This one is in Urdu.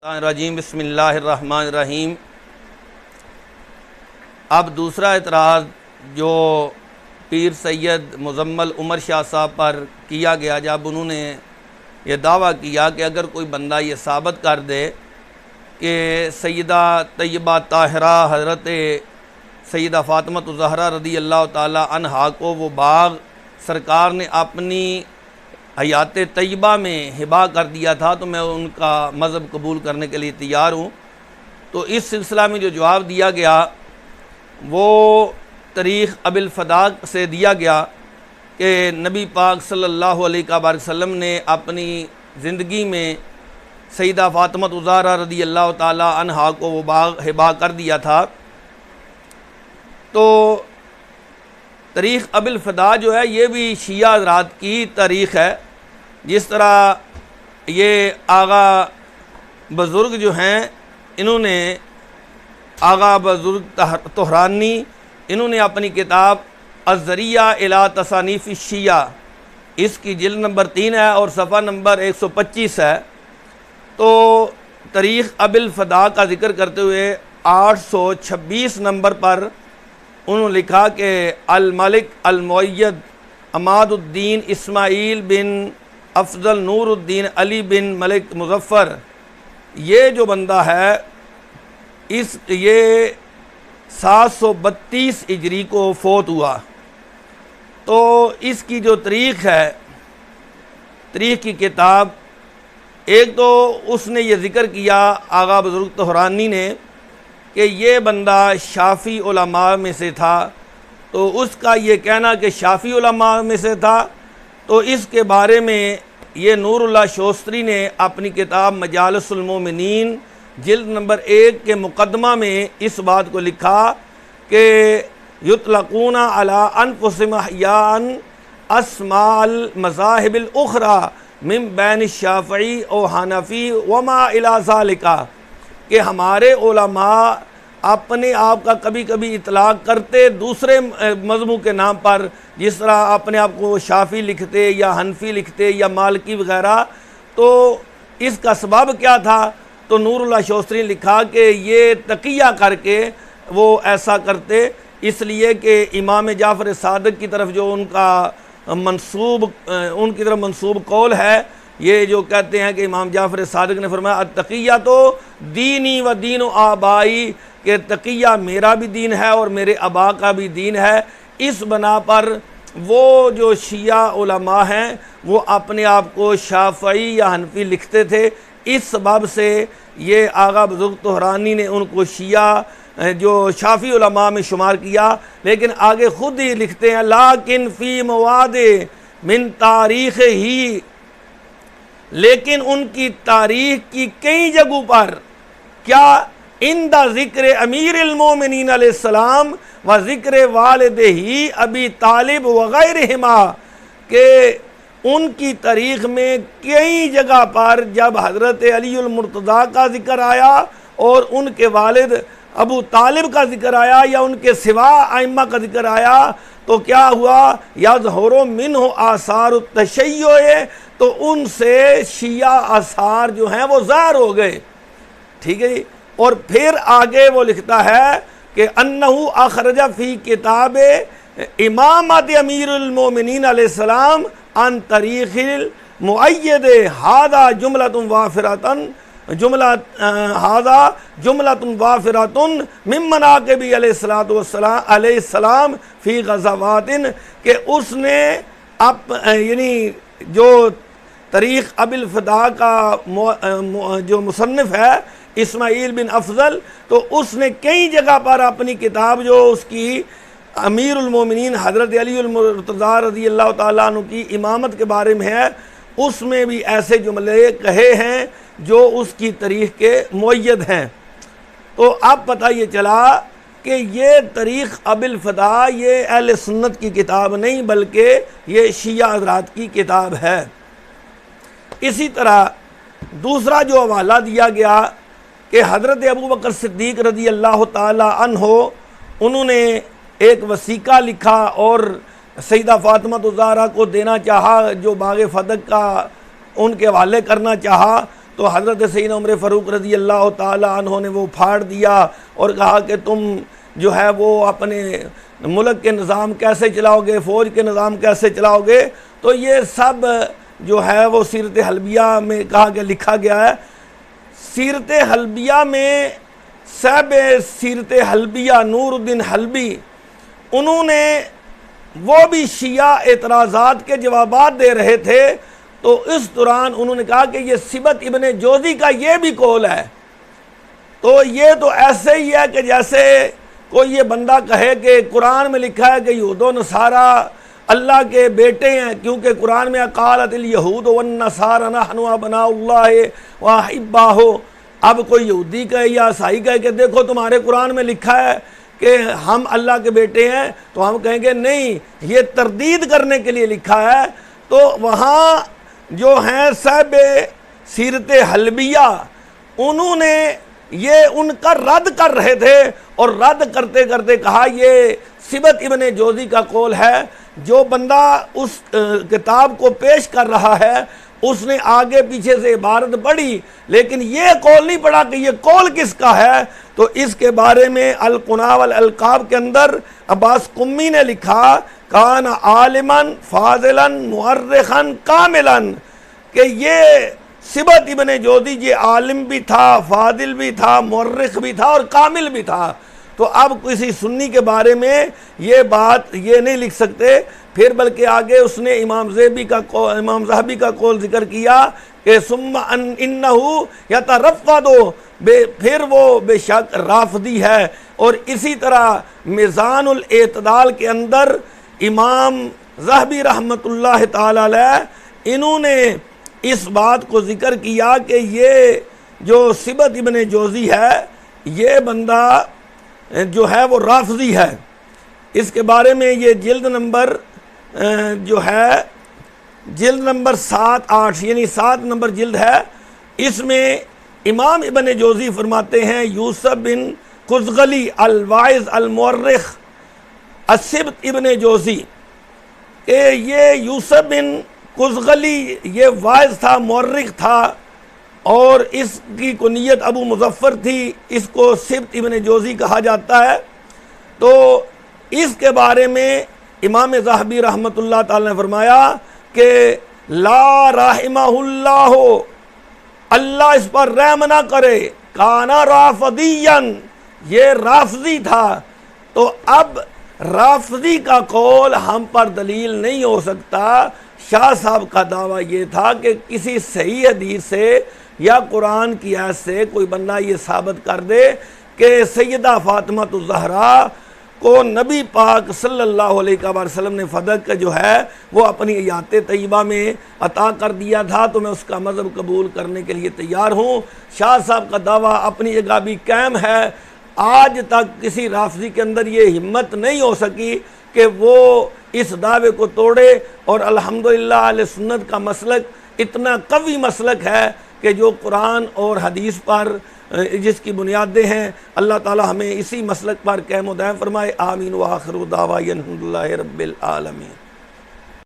الرجیم بسم اللہ الرحمن الرحیم۔ اب دوسرا اعتراض جو پیر سید مزمل عمر شاہ صاحب پر کیا گیا، جب انہوں نے یہ دعویٰ کیا کہ اگر کوئی بندہ یہ ثابت کر دے کہ سیدہ طیبہ طاہرہ حضرت سیدہ فاطمہ الزہرا رضی اللہ تعالی عنہا کو وہ باغ سرکار نے اپنی حیات طیبہ میں ہبہ کر دیا تھا تو میں ان کا مذہب قبول کرنے کے لیے تیار ہوں۔ تو اس سلسلہ میں جو جواب دیا گیا وہ تاریخ ابی الفداء سے دیا گیا کہ نبی پاک صلی اللہ علیہ وسلم نے اپنی زندگی میں سیدہ فاطمہ الزہرا رضی اللہ تعالی عنہا کو وہ باغ ہبہ کر دیا تھا۔ تو تاریخ ابی الفداء جو ہے یہ بھی شیعہ حضرات کی تاریخ ہے، جس طرح یہ آغا بزرگ جو ہیں انہوں نے آغا بزرگ طہرانی انہوں نے اپنی کتاب الذریعہ الی تصانیف الشیعہ اس کی جلد نمبر 3 ہے اور صفحہ نمبر 125 ہے۔ تو تاریخ ابی الفداء کا ذکر کرتے ہوئے 826 نمبر پر انہوں نے لکھا کہ الملک المؤید عماد الدین اسماعیل بن افضل نور الدین علی بن ملک مظفر، یہ جو بندہ ہے یہ 732 ہجری کو فوت ہوا۔ تو اس کی جو تاریخ ہے، تاریخ کی کتاب، ایک تو اس نے یہ ذکر کیا آغا بزرگ طہرانی نے کہ یہ بندہ شافعی علماء میں سے تھا، تو اس کا یہ کہنا کہ شافعی علماء میں سے تھا، تو اس کے بارے میں یہ نور اللہ شوستری نے اپنی کتاب مجالس المومنین جلد نمبر 1 کے مقدمہ میں اس بات کو لکھا کہ یطلقون علی انفسہم احیاء اسماء المذاہب الاخری من بین الشافعی و حنفی وما الی ذالک، کہ ہمارے علماء اپنے آپ کا کبھی کبھی اطلاق کرتے دوسرے مذہبوں کے نام پر، جس طرح اپنے آپ کو شافعی لکھتے یا حنفی لکھتے یا مالکی وغیرہ۔ تو اس کا سبب کیا تھا؟ تو نور اللہ شوستری نے لکھا کہ یہ تقیہ کر کے وہ ایسا کرتے، اس لیے کہ امام جعفر صادق کی طرف جو ان کی طرف منسوب قول ہے، یہ جو کہتے ہیں کہ امام جعفر صادق نے فرمایا التقیہ تو دینی و دین و آبائی، کہ تقیہ میرا بھی دین ہے اور میرے آبا کا بھی دین ہے۔ اس بنا پر وہ جو شیعہ علماء ہیں وہ اپنے آپ کو شافعی یا حنفی لکھتے تھے، اس سبب سے یہ آغا بزرگ طہرانی نے ان کو شیعہ جو شافعی علماء میں شمار کیا، لیکن آگے خود ہی لکھتے ہیں لیکن فی مواد من تاریخ ہی، لیکن ان کی تاریخ کی کئی جگہوں پر کیا اندہ ذکر امیر المومنین علیہ السلام و ذکر والدہ ابی طالب وغیرہما، کہ ان کی تاریخ میں کئی جگہ پر جب حضرت علی المرتضیٰ کا ذکر آیا اور ان کے والد ابو طالب کا ذکر آیا یا ان کے سوا ائمہ کا ذکر آیا، تو کیا ہوا؟ یظہر منہ آثار التشیع، تو ان سے شیعہ آثار جو ہیں وہ ظاہر ہو گئے۔ ٹھیک ہے جی۔ اور پھر آگے وہ لکھتا ہے کہ انہو اخرج فی کتاب امامت امیر المومنین علیہ السلام عن طریق المؤید ھذا جملۃ وافرۃ من مناقب علیہ السلام فی غزوات، کہ اس نے یعنی جو تاریخ ابی الفداء کا جو مصنف ہے اسماعیل بن افضل، تو اس نے کئی جگہ پر اپنی کتاب جو اس کی امیر المومنین حضرت علی المرتضیٰ رضی اللہ تعالیٰ عنہ کی امامت کے بارے میں ہے، اس میں بھی ایسے جملے کہے ہیں جو اس کی تاریخ کے مؤید ہیں۔ تو اب پتہ یہ چلا کہ یہ تاریخ ابی الفداء یہ اہل سنت کی کتاب نہیں بلکہ یہ شیعہ حضرات کی کتاب ہے۔ اسی طرح دوسرا جو حوالہ دیا گیا کہ حضرت ابوبکر صدیق رضی اللہ تعالی عنہ انہوں نے ایک وثیقہ لکھا اور سیدہ فاطمہ الزہرا کو دینا چاہا، جو باغ فتح کا ان کے حوالے کرنا چاہا، تو حضرت سیدنا عمر فاروق رضی اللہ تعالی عنہ نے وہ پھاڑ دیا اور کہا کہ تم جو ہے وہ اپنے ملک کے نظام کیسے چلاؤ گے، فوج کے نظام کیسے چلاؤ گے۔ تو یہ سب جو ہے وہ سیرت حلبیہ میں کہا کہ لکھا گیا ہے۔ سیرت حلبیہ میں صاحب سیرت حلبیہ نور الدین حلبی، انہوں نے وہ بھی شیعہ اعتراضات کے جوابات دے رہے تھے، تو اس دوران انہوں نے کہا کہ یہ صبت ابن جوزی کا یہ بھی قول ہے۔ تو یہ تو ایسے ہی ہے کہ جیسے کوئی یہ بندہ کہے کہ قرآن میں لکھا ہے کہ یہود و نصارہ اللہ کے بیٹے ہیں، کیونکہ قرآن میں قالت الیہود والنصارى نحن ابناء اللہ واحباہ۔ اب کوئی یہودی کہے یا عیسائی کہے کہ دیکھو تمہارے قرآن میں لکھا ہے کہ ہم اللہ کے بیٹے ہیں، تو ہم کہیں گے نہیں، یہ تردید کرنے کے لیے لکھا ہے۔ تو وہاں جو ہیں صاحب سیرت حلبیہ، انہوں نے یہ ان کا رد کر رہے تھے، اور رد کرتے کرتے کہا یہ صبت ابن جوزی کا قول ہے۔ جو بندہ اس کتاب کو پیش کر رہا ہے اس نے آگے پیچھے سے عبارت پڑھی، لیکن یہ قول نہیں پڑھا کہ یہ قول کس کا ہے۔ تو اس کے بارے میں القناع والالقاب کے اندر عباس قمی نے لکھا کان عالما فاضلا مؤرخا کاملا، کہ یہ صبت ابن جوزی یہ عالم بھی تھا، فاضل بھی تھا، مورخ بھی تھا اور کامل بھی تھا۔ تو اب کسی سنی کے بارے میں یہ بات یہ نہیں لکھ سکتے۔ پھر بلکہ آگے اس نے امام ذہبی کا قول ذکر کیا کہ ثم انہ یترفض، پھر وہ بے شک رافضی ہے۔ اور اسی طرح میزان الاعتدال کے اندر امام ذہبی رحمۃ اللہ تعالی علیہ انہوں نے اس بات کو ذکر کیا کہ یہ جو صبت ابن جوزی ہے یہ بندہ جو ہے وہ رافضی ہے۔ اس کے بارے میں یہ جلد نمبر جو ہے جلد نمبر 7-8 یعنی 7 نمبر جلد ہے، اس میں امام ابن جوزی فرماتے ہیں یوسف بن قزغلی الواعظ المورخ الصبت ابن جوزی، کہ یہ یوسف بن قزغلی یہ واعظ تھا، مورخ تھا، اور اس کی کنیت ابو مظفر تھی، اس کو صبت ابن جوزی کہا جاتا ہے۔ تو اس کے بارے میں امام ذہبی رحمۃ اللہ تعالی نے فرمایا کہ لا رحمہ اللہ، اللہ اس پر رحم نہ کرے، کانا رافضیا، یہ رافضی تھا۔ تو اب رافضی کا قول ہم پر دلیل نہیں ہو سکتا۔ شاہ صاحب کا دعویٰ یہ تھا کہ کسی صحیح حدیث سے یا قرآن کی آیت سے کوئی بندہ یہ ثابت کر دے کہ سیدہ فاطمہ الزہرا کو نبی پاک صلی اللہ علیہ وسلم نے فدق جو ہے وہ اپنی حیات طیبہ میں عطا کر دیا تھا، تو میں اس کا مذہب قبول کرنے کے لیے تیار ہوں۔ شاہ صاحب کا دعویٰ اپنی جگہ بھی قائم ہے۔ آج تک کسی رافضی کے اندر یہ ہمت نہیں ہو سکی کہ وہ اس دعوے کو توڑے، اور الحمدللہ اہل سنت کا مسلک اتنا قوی مسلک ہے کہ جو قرآن اور حدیث پر جس کی بنیادیں ہیں، اللہ تعالی ہمیں اسی مسلک پر قائم و دائم فرمائے۔ آمین وآخر دعوانا الحمدللہ رب العالمین۔